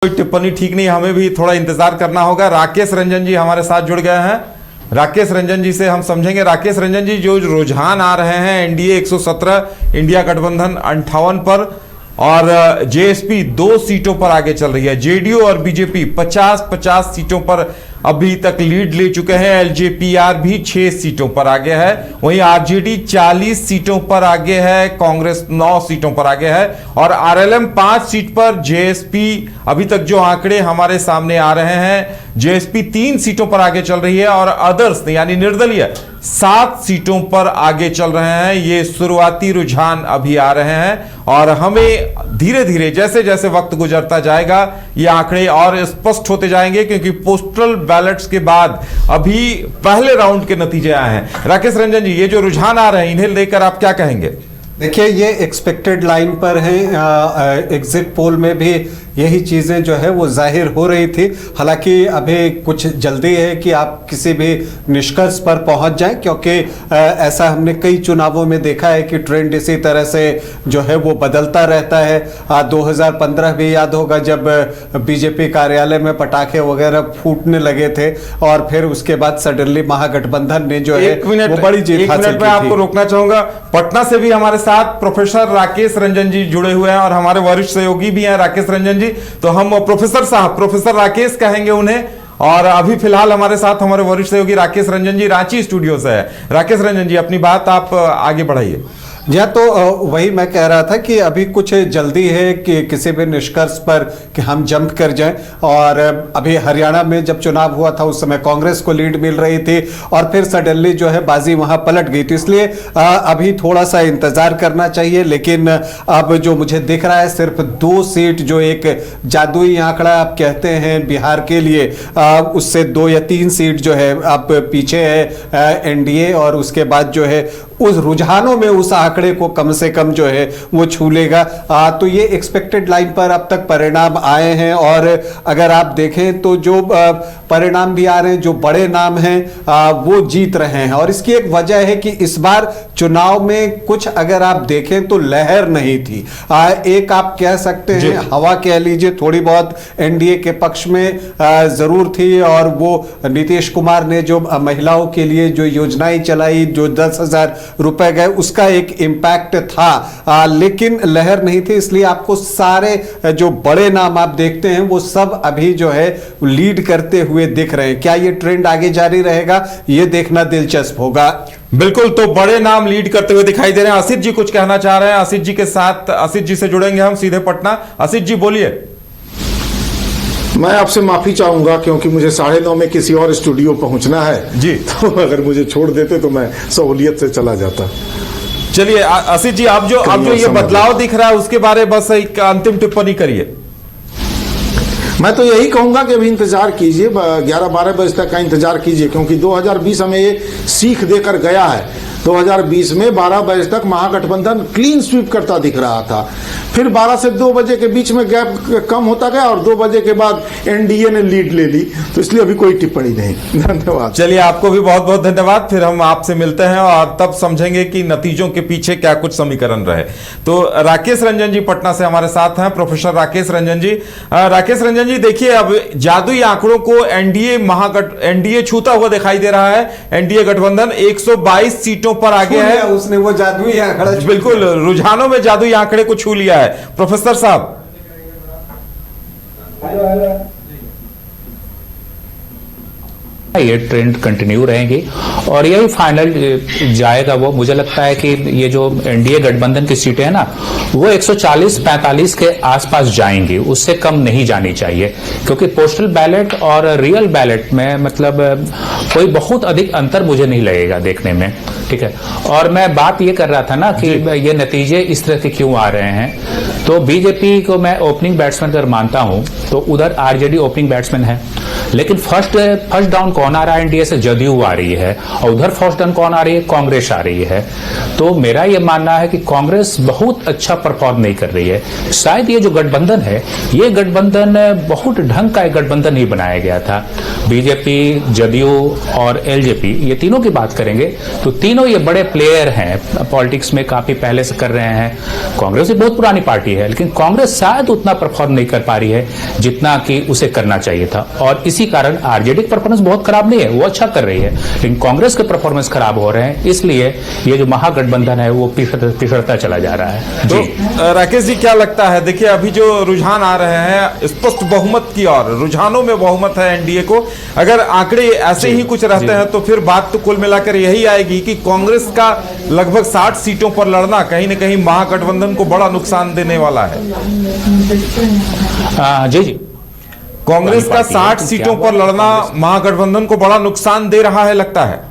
कोई टिप्पणी ठीक नहीं, हमें भी थोड़ा इंतजार करना होगा। राकेश रंजन जी हमारे साथ जुड़ गए हैं। राकेश रंजन जी से हम समझेंगे। राकेश रंजन जी, जो रुझान आ रहे हैं एनडीए 117, इंडिया गठबंधन 58 पर और जेएसपी 2 सीटों पर आगे चल रही है। जेडीयू और बीजेपी 50-50 सीटों पर अभी तक लीड ले चुके हैं। एलजेपीआर भी 6 सीटों पर आगे है। वहीं आरजेडी 40 सीटों पर आगे है। कांग्रेस 9 सीटों पर आगे है और आरएलएम 5 सीट पर। जेएसपी अभी तक जो आंकड़े हमारे सामने आ रहे हैं, जेएसपी 3 सीटों पर आगे चल रही है और अदर्स यानी निर्दलीय 7 सीटों पर आगे चल रहे हैं। ये शुरुआती रुझान अभी आ रहे हैं और हमें धीरे धीरे जैसे जैसे वक्त गुजरता जाएगा ये आंकड़े और स्पष्ट होते जाएंगे, क्योंकि पोस्टल बैलेट्स के बाद अभी पहले राउंड के नतीजे आए हैं। राकेश रंजन जी, ये जो रुझान आ रहे हैं इन्हें लेकर आप क्या कहेंगे? देखिए, ये एक्सपेक्टेड लाइन पर है। एग्जिट पोल में भी यही चीज़ें जो है वो जाहिर हो रही थी। हालांकि अभी कुछ जल्दी है कि आप किसी भी निष्कर्ष पर पहुंच जाएं, क्योंकि ऐसा हमने कई चुनावों में देखा है कि ट्रेंड इसी तरह से जो है वो बदलता रहता है। 2015 भी याद होगा जब बीजेपी कार्यालय में पटाखे वगैरह फूटने लगे थे और फिर उसके बाद सडनली महागठबंधन ने जो है वो बड़ी जीत हासिल की थी। मैं आपको रोकना चाहूंगा। पटना से भी हमारे साथ प्रोफेसर राकेश रंजन जी जुड़े हुए हैं और हमारे वरिष्ठ सहयोगी भी हैं राकेश रंजन जी। तो हम प्रोफेसर साहब, प्रोफेसर राकेश कहेंगे उन्हें। और अभी फिलहाल हमारे साथ हमारे वरिष्ठ सहयोगी राकेश रंजन जी रांची स्टूडियो से है। राकेश रंजन जी, अपनी बात आप आगे बढ़ाइए। या तो वही मैं कह रहा था कि अभी कुछ जल्दी है कि किसी भी निष्कर्ष पर कि हम जंप कर जाएं। और अभी हरियाणा में जब चुनाव हुआ था उस समय कांग्रेस को लीड मिल रही थी और फिर सडनली जो है बाजी वहां पलट गई थी। इसलिए अभी थोड़ा सा इंतजार करना चाहिए। लेकिन अब जो मुझे दिख रहा है सिर्फ 2 सीट, जो एक जादुई आंकड़ा आप कहते हैं बिहार के लिए, उससे 2 या 3 सीट जो है अब पीछे है एनडीए। और उसके बाद जो है उस रुझानों में उस आंकड़े को कम से कम जो है वो छू लेगा। तो ये एक्सपेक्टेड लाइन पर अब तक परिणाम आए हैं और अगर आप देखें तो जो परिणाम भी आ रहे हैं, जो बड़े नाम हैं वो जीत रहे हैं। और इसकी एक वजह है कि इस बार चुनाव में कुछ अगर आप देखें तो लहर नहीं थी। एक आप कह सकते हैं हवा कह लीजिए, थोड़ी बहुत एनडीए के पक्ष में जरूर थी। और वो नीतीश कुमार ने जो महिलाओं के लिए जो योजनाएं चलाई, जो 10,000 रुपए गए, उसका एक इंपैक्ट था। लेकिन लहर नहीं थी। इसलिए आपको सारे जो बड़े नाम आप देखते हैं वो सब अभी जो है लीड करते हुए दिख रहे हैं। क्या ये ट्रेंड आगे जारी रहेगा, ये देखना दिलचस्प होगा। बिल्कुल, तो बड़े नाम लीड करते हुए दिखाई दे रहे हैं। असित जी कुछ कहना चाह रहे हैं। असित जी के साथ, असित जी से जुड़ेंगे हम सीधे पटना। असित जी बोलिए। मैं आपसे माफी चाहूंगा क्योंकि मुझे 9:30 में किसी और स्टूडियो पहुंचना है जी। तो अगर मुझे छोड़ देते तो मैं सहूलियत से चला जाता। चलिए असित जी, आप जो ये बदलाव दिख रहा है उसके बारे में बस एक अंतिम टिप्पणी करिए। मैं तो यही कहूंगा कि अभी इंतजार कीजिए, 11-12 बजे तक का इंतजार कीजिए, क्योंकि 2020 हमें ये सीख देकर गया है। 2020 में 12 बजे तक महागठबंधन क्लीन स्वीप करता दिख रहा था। फिर 12 से 2 बजे के बीच में गैप कम होता गया और 2 बजे के बाद एनडीए ने लीड ले ली। तो इसलिए अभी कोई टिप्पणी नहीं। धन्यवाद। चलिए, आपको भी बहुत बहुत धन्यवाद। फिर हम आपसे मिलते हैं और तब समझेंगे कि नतीजों के पीछे क्या कुछ समीकरण रहे। तो राकेश रंजन जी पटना से हमारे साथ हैं, प्रोफेसर राकेश रंजन जी। राकेश रंजन जी, देखिए अब जादुई आंकड़ों को एनडीए छूता हुआ दिखाई दे रहा है। एनडीए गठबंधन 122 सीटों पर आगे है। उसने वो जादुई आंकड़ा, बिल्कुल रुझानों में जादुई आंकड़े को छू लिया है। प्रोफेसर साहब, ये ट्रेंड कंटिन्यू रहेंगी और यही फाइनल जाएगा। वो मुझे लगता है कि ये जो एनडीए गठबंधन की सीटें हैं ना, वो 140-45 के आसपास जाएंगी, उससे कम नहीं जानी चाहिए। क्योंकि पोस्टल बैलेट और रियल बैलेट में मतलब कोई बहुत अधिक अंतर मुझे नहीं लगेगा देखने में। ठीक है, और मैं बात ये कर रहा था ना कि ये नतीजे इस तरह के क्यों आ रहे हैं। तो बीजेपी को मैं ओपनिंग बैट्समैन अगर मानता हूं तो उधर आरजेडी ओपनिंग बैट्समैन है, लेकिन फर्स्ट डाउन कौन आ रहा है एनडीए से? जदयू आ रही है, और उधर फर्स्ट डाउन कौन आ रही है? कांग्रेस आ रही है। तो मेरा यह मानना है कि कांग्रेस बहुत अच्छा परफॉर्म नहीं कर रही है। शायद ये जो गठबंधन है, ये गठबंधन बहुत ढंग का एक गठबंधन ही बनाया गया था। बीजेपी, जदयू और एलजेपी, ये तीनों की बात करेंगे तो तीनों ये बड़े प्लेयर हैं, पॉलिटिक्स में काफी पहले से कर रहे हैं। कांग्रेस भी बहुत पुरानी पार्टी है, लेकिन कांग्रेस शायद उतना परफॉर्म नहीं कर पा रही है जितना कि उसे करना चाहिए था, और इसी कारण आरजेडी की परफॉर्मेंस बहुत खराब नहीं है, वो अच्छा कर रही है, लेकिन कांग्रेस के परफॉर्मेंस खराब हो रहे हैं, इसलिए ये जो महागठबंधन है वो पिछड़ता चला जा रहा है। तो राकेश जी क्या लगता है, देखिए अभी जो रुझान आ रहे हैं स्पष्ट बहुमत की ओर, रुझानों में बहुमत है एनडीए को, अगर आंकड़े ऐसे ही कुछ रहते हैं तो फिर बात तो कुल मिलाकर यही आएगी कि कांग्रेस का लगभग 60 सीटों पर लड़ना कहीं ना कहीं महागठबंधन को बड़ा नुकसान देने वाला है। जी जी, कांग्रेस का 60 सीटों पर लड़ना महागठबंधन को बड़ा नुकसान दे रहा है लगता है।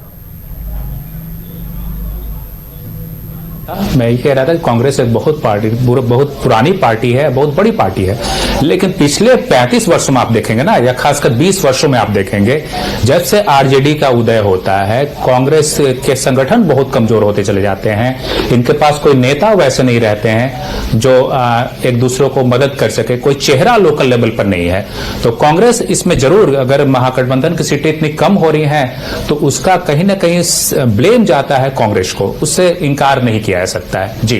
मैं ये कह रहा था कि कांग्रेस एक बहुत पुरानी पार्टी है, बहुत बड़ी पार्टी है, लेकिन पिछले 35 वर्षों में आप देखेंगे ना, या खासकर 20 वर्षों में आप देखेंगे, जब से आरजेडी का उदय होता है, कांग्रेस के संगठन बहुत कमजोर होते चले जाते हैं। इनके पास कोई नेता वैसे नहीं रहते हैं जो एक दूसरे को मदद कर सके, कोई चेहरा लोकल लेवल पर नहीं है। तो कांग्रेस इसमें जरूर, अगर महागठबंधन की सीटें इतनी कम हो रही हैं तो उसका कहीं ना कहीं ब्लेम जाता है कांग्रेस को, उससे इनकार नहीं किया जा सकता है। जी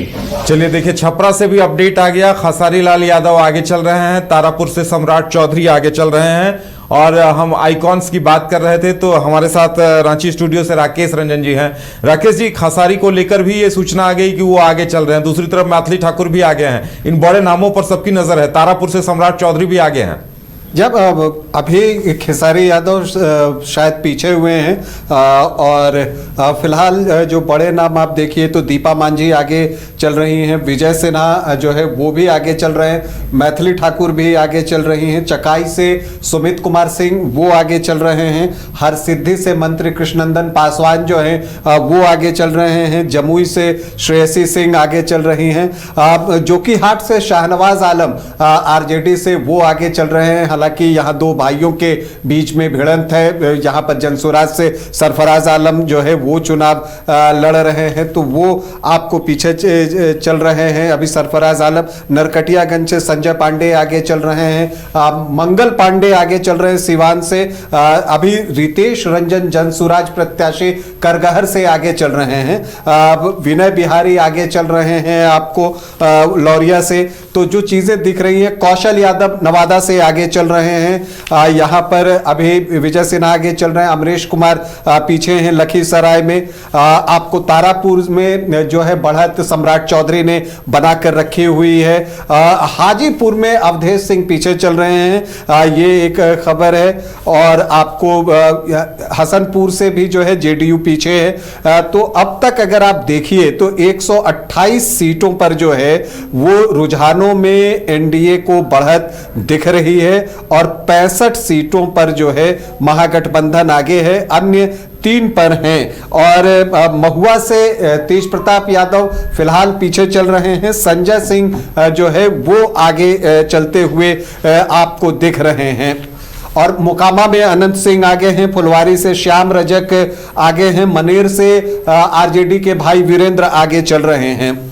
चलिए देखिए, छपरा से भी अपडेट आ गया, खसारी लाल यादव आगे चल रहे हैं, तारापुर से सम्राट चौधरी आगे चल रहे हैं, और हम आइकॉन्स की बात कर रहे थे तो हमारे साथ रांची स्टूडियो से राकेश रंजन जी हैं। राकेश जी, खसारी को लेकर भी ये सूचना आ गई कि वो आगे चल रहे हैं, दूसरी तरफ मैथिली ठाकुर भी आगे हैं, इन बड़े नामों पर सबकी नजर है, तारापुर से सम्राट चौधरी भी आगे हैं। जब अभी खेसारी यादव शायद पीछे हुए हैं, और फिलहाल जो बड़े नाम आप देखिए तो दीपा मांझी आगे चल रही हैं, विजय सिन्हा जो है वो भी आगे चल रहे हैं, मैथिली ठाकुर भी आगे चल रही हैं, चकाई से सुमित कुमार सिंह वो आगे चल रहे हैं, हरसिद्धि से मंत्री कृष्णनंदन पासवान जो हैं वो आगे चल रहे हैं, जमुई से श्रेयसी सिंह आगे चल रही हैं, जोकीहाट से शाहनवाज आलम आरजेडी से वो आगे चल रहे हैं। हालांकि यहाँ दो भाइयों के बीच में भिड़ंत है, यहाँ पर जनसुराज से सरफराज आलम जो है वो चुनाव लड़ रहे हैं, तो वो आपको पीछे चल रहे हैं। अभी सरफराज आलम, नरकटियागंज से संजय पांडे आगे चल रहे हैं, मंगल पांडे आगे चल रहे हैं सिवान से, अभी रितेश रंजन जनसुराज प्रत्याशी करगहर से आगे चल रहे हैं, विनय बिहारी आगे चल रहे हैं आपको लौरिया से। तो जो चीजें दिख रही हैं, कौशल यादव नवादा से आगे चल रहे हैं, यहाँ पर अभी विजय सिन्हा आगे चल रहे हैं, अमरीश कुमार पीछे हैं लखीसराय में, आपको तारापुर में जो है बढ़त सम्राट चौधरी ने बनाकर रखी हुई है, हाजीपुर में अवधेश सिंह पीछे चल रहे हैं, ये एक खबर है, और आपको हसनपुर से भी जो है जेडीयू पीछे है। तो अब तक अगर आप देखिए तो 128 सीटों पर जो है वो रुझानों में एनडीए को बढ़त दिख रही है, और 65 सीटों पर जो है महागठबंधन आगे है, अन्य 3 पर हैं। और महुआ से तेज प्रताप यादव फिलहाल पीछे चल रहे हैं, संजय सिंह जो है वो आगे चलते हुए आपको दिख रहे हैं, और मोकामा में अनंत सिंह आगे हैं, फुलवारी से श्याम रजक आगे हैं, मनेर से आरजेडी के भाई वीरेंद्र आगे चल रहे हैं।